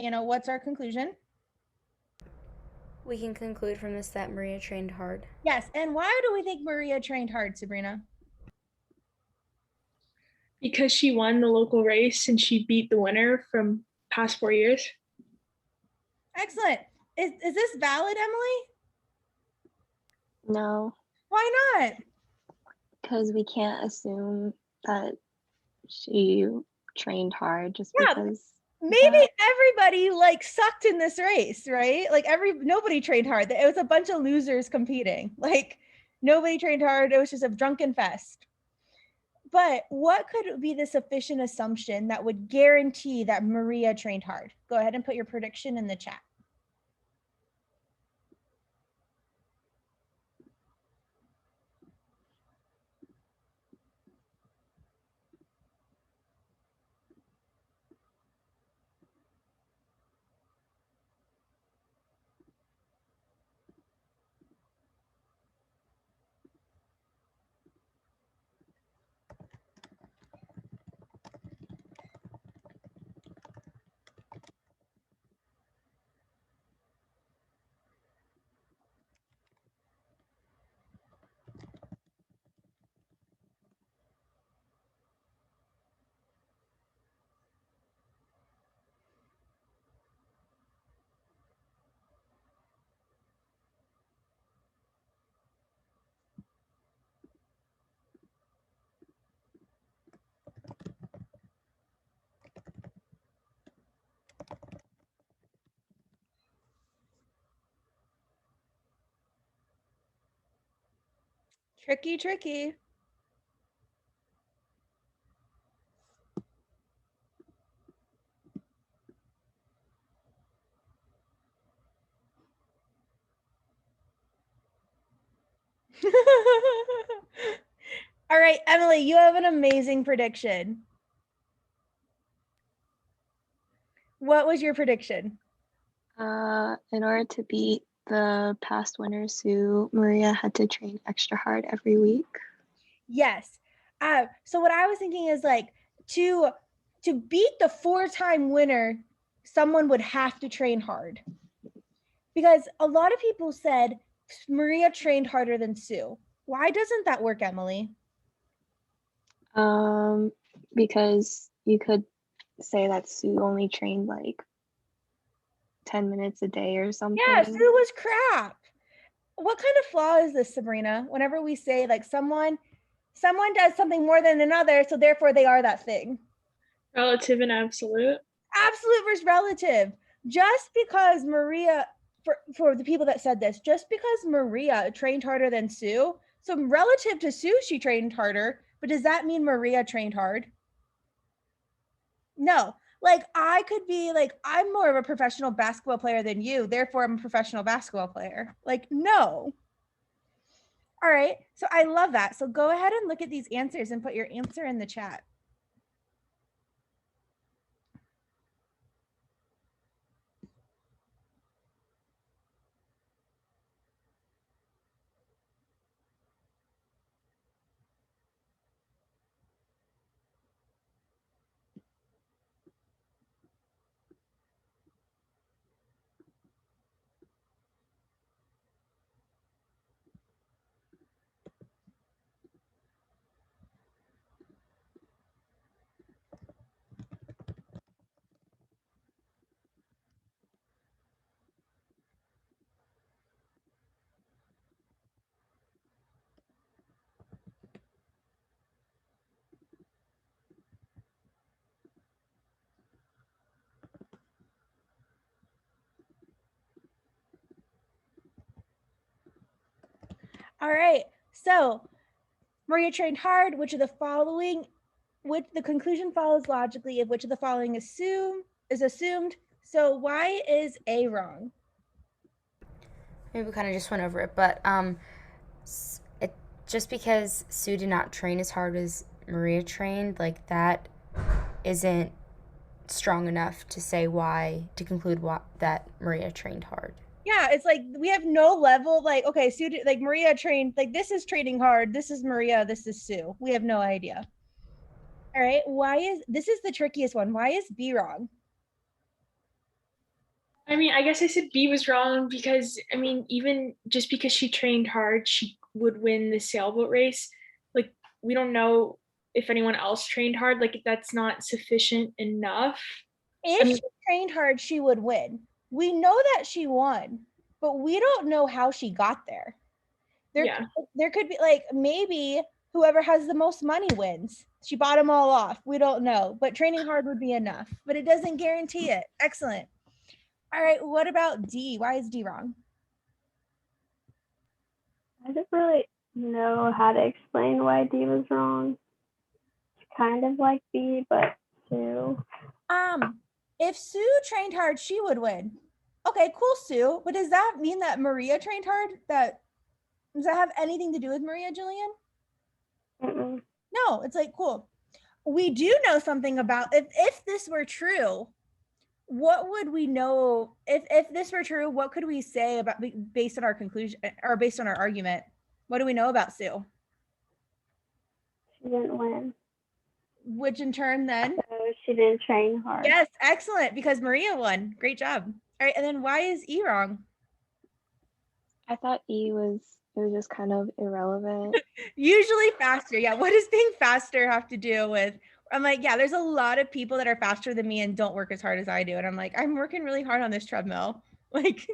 what's our conclusion? We can conclude from this that Maria trained hard. Yes, and why do we think Maria trained hard, Sabrina? Because she won the local race and she beat the winner from past 4 years. Excellent. Is this valid, Emily? No, Why not? because we can't assume that she trained hard just Yeah, because. maybe everybody like sucked in this race, right? Like nobody trained hard. It was a bunch of losers competing. Like nobody trained hard. It was just a drunken fest. But what could be the sufficient assumption that would guarantee that Maria trained hard? Go ahead and put your prediction in the chat. Tricky, tricky. All right, Emily, you have an amazing prediction. What was your prediction? In order to beat the past winner, Sue, Maria had to train extra hard every week. Yes. So what I was thinking is like to beat the 4-time winner, someone would have to train hard. Because a lot of people said Maria trained harder than Sue. Why doesn't that work, Emily? Because you could say that Sue only trained like 10 minutes a day or something. Yeah, Sue was crap. What kind of flaw is this, Sabrina? Whenever we say like someone does something more than another, so therefore they are that thing. Relative and absolute. Absolute versus relative. Just because Maria, for the people that said this, just because Maria trained harder than Sue, so relative to Sue, she trained harder, but does that mean Maria trained hard? No. Like I could be like, I'm more of a professional basketball player than you, therefore I'm a professional basketball player. Like, no. All right. So I love that. So go ahead and look at these answers and put your answer in the chat. All right. So Maria trained hard. Which of the following, which the conclusion follows logically if which of the following is assumed. So why is A wrong? Maybe we kind of just went over it, but just because Sue did not train as hard as Maria trained, like that isn't strong enough to say why, to conclude that Maria trained hard. Yeah, it's like we have no level. Like, okay, Sue, like Maria trained, like this is training hard. This is Maria. This is Sue. We have no idea. All right. This is the trickiest one. Why is B wrong? I mean, I guess I said B was wrong because, I mean, even just because she trained hard, she would win the sailboat race. Like, we don't know if anyone else trained hard. Like, that's not sufficient enough. If she trained hard, she would win. We know that she won, but we don't know how she got there. There could be like maybe whoever has the most money wins. She bought them all off. We don't know, but training hard would be enough, but it doesn't guarantee it. Excellent. All right, what about D? Why is D wrong? I don't really know how to explain why D was wrong. It's kind of like B, but Sue. If Sue trained hard, she would win. Okay, cool, Sue. But does that mean that Maria trained hard? Does that have anything to do with Maria, Jillian? Mm-mm. No, it's like, cool. We do know something about if this were true, what would we know if this were true? What could we say about based on our conclusion or based on our argument? What do we know about Sue? She didn't win. Which in turn then? So she didn't train hard. Yes, excellent, because Maria won. Great job. All right, and then why is E wrong? I thought it was just kind of irrelevant. Usually faster. Yeah, what does being faster have to do with? I'm like, yeah, there's a lot of people that are faster than me and don't work as hard as I do. And I'm like, I'm working really hard on this treadmill. Like,